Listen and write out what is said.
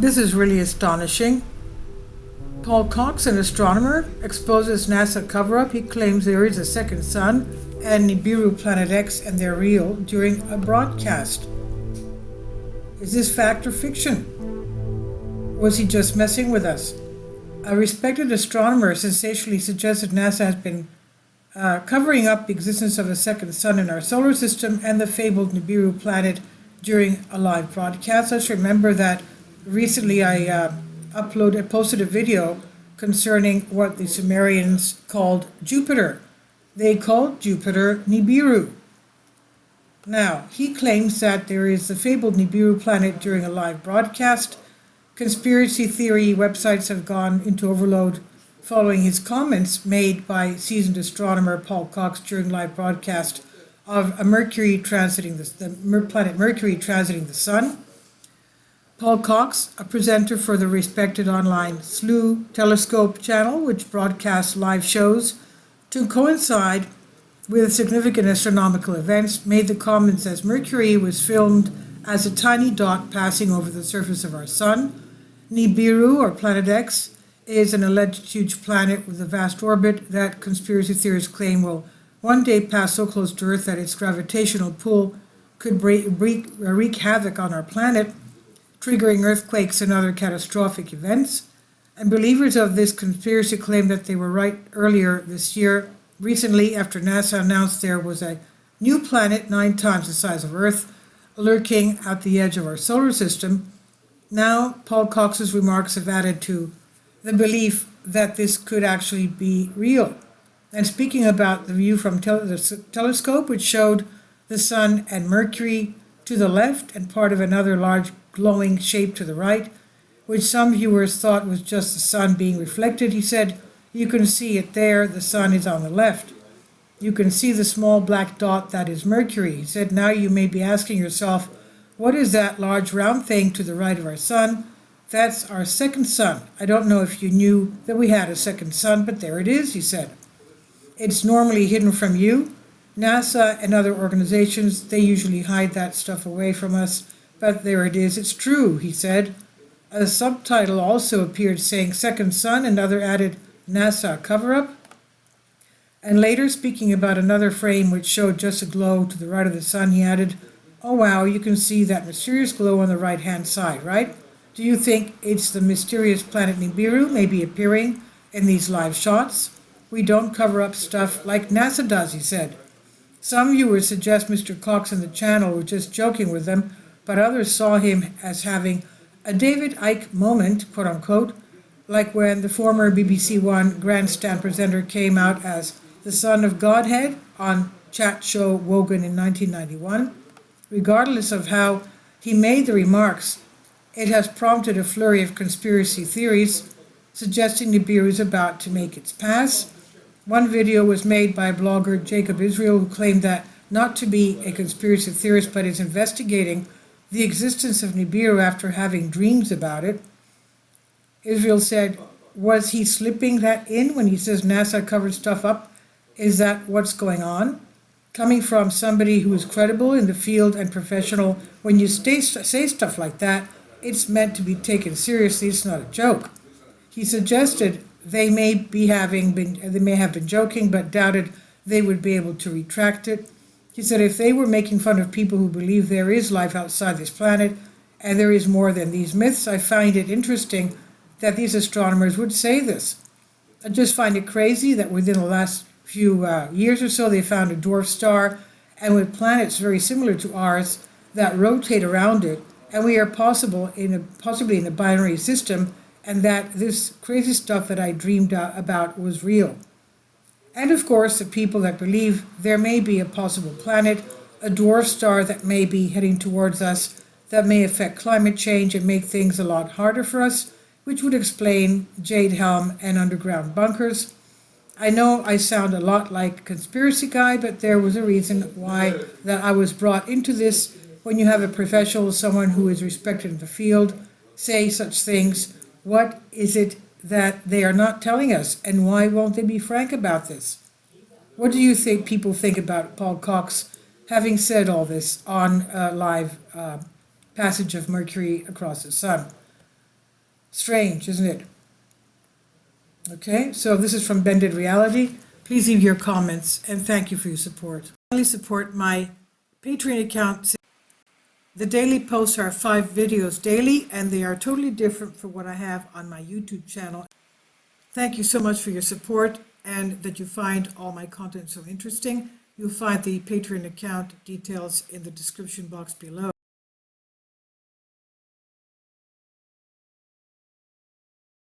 This is really astonishing. Paul-Cox, an astronomer, exposes NASA cover-up. He claims there is a second sun and Nibiru Planet X and they're real during a broadcast. Is this fact or fiction? Was he just messing with us? A respected astronomer sensationally suggested NASA has been covering up the existence of a second sun in our solar system and the fabled Nibiru planet during a live broadcast. Let's remember that recently I posted a video concerning what the Sumerians called Jupiter. They called Jupiter Nibiru. Now, he claims that there is the fabled Nibiru planet during a live broadcast. Conspiracy theory websites have gone into overload following his comments made by seasoned astronomer Paul-Cox during live broadcast of a Mercury transiting the planet Mercury transiting the Sun. Paul-Cox, a presenter for the respected online SLU telescope channel, which broadcasts live shows to coincide with significant astronomical events, made the comments as Mercury was filmed as a tiny dot passing over the surface of our Sun. Nibiru, or Planet X, is an alleged huge planet with a vast orbit that conspiracy theorists claim will one day pass so close to Earth that its gravitational pull could wreak havoc on our planet, triggering earthquakes and other catastrophic events. And believers of this conspiracy claim that they were right earlier this year, recently after NASA announced there was a new planet 9 times the size of Earth lurking at the edge of our solar system. Now, Paul-Cox's remarks have added to the belief that this could actually be real. And speaking about the view from the telescope, which showed the Sun and Mercury to the left and part of another large glowing shape to the right, which some viewers thought was just the Sun being reflected, he said, "You can see it there, the Sun is on the left. You can see the small black dot that is Mercury." He said, "Now you may be asking yourself, what is that large round thing to the right of our Sun? That's our second sun. I don't know if you knew that we had a second sun, but there it is," he said. "It's normally hidden from you. NASA and other organizations, they usually hide that stuff away from us, but there it is. It's true," he said. A subtitle also appeared saying "second sun," and other added NASA cover-up. And later, speaking about another frame which showed just a glow to the right of the Sun, he added, "Oh wow, you can see that mysterious glow on the right-hand side, right? Do you think it's the mysterious planet Nibiru maybe appearing in these live shots? We don't cover up stuff like NASA does," he said. Some viewers suggest Mr. Cox and the channel were just joking with them, but others saw him as having a David Icke moment, quote-unquote, like when the former BBC One grandstand presenter came out as the son of Godhead on chat show Wogan in 1991. Regardless of how he made the remarks, it has prompted a flurry of conspiracy theories suggesting Nibiru is about to make its pass. One video was made by blogger Jacob Israel, who claimed that not to be a conspiracy theorist but is investigating the existence of Nibiru after having dreams about it. Israel said, was he slipping that in when he says NASA covered stuff up? Is that what's going on? Coming from somebody who is credible in the field and professional, when you say stuff like that, it's meant to be taken seriously. It's not a joke. He suggested they may have been joking, but doubted they would be able to retract it. He said if they were making fun of people who believe there is life outside this planet and there is more than these myths, I find it interesting that these astronomers would say this. I just find it crazy that within the last few years or so they found a dwarf star and with planets very similar to ours that rotate around it, and we are possibly in a binary system, and that this crazy stuff that I dreamed about was real. And of course, the people that believe there may be a possible planet, a dwarf star that may be heading towards us, that may affect climate change and make things a lot harder for us, which would explain Jade Helm and underground bunkers. I know I sound a lot like a conspiracy guy, but there was a reason why that I was brought into this. When you have a professional, someone who is respected in the field, say such things, what is it that they are not telling us, and why won't they be frank about this? What do you think people think about Paul-Cox having said all this on a live passage of Mercury across the Sun? Strange, isn't it? Okay, so this is from Bended Reality. Please leave your comments and thank you for your support. Finally, support my Patreon account. The daily posts are 5 videos daily, and they are totally different from what I have on my YouTube channel. Thank you so much for your support and that you find all my content so interesting. You'll find the Patreon account details in the description box below.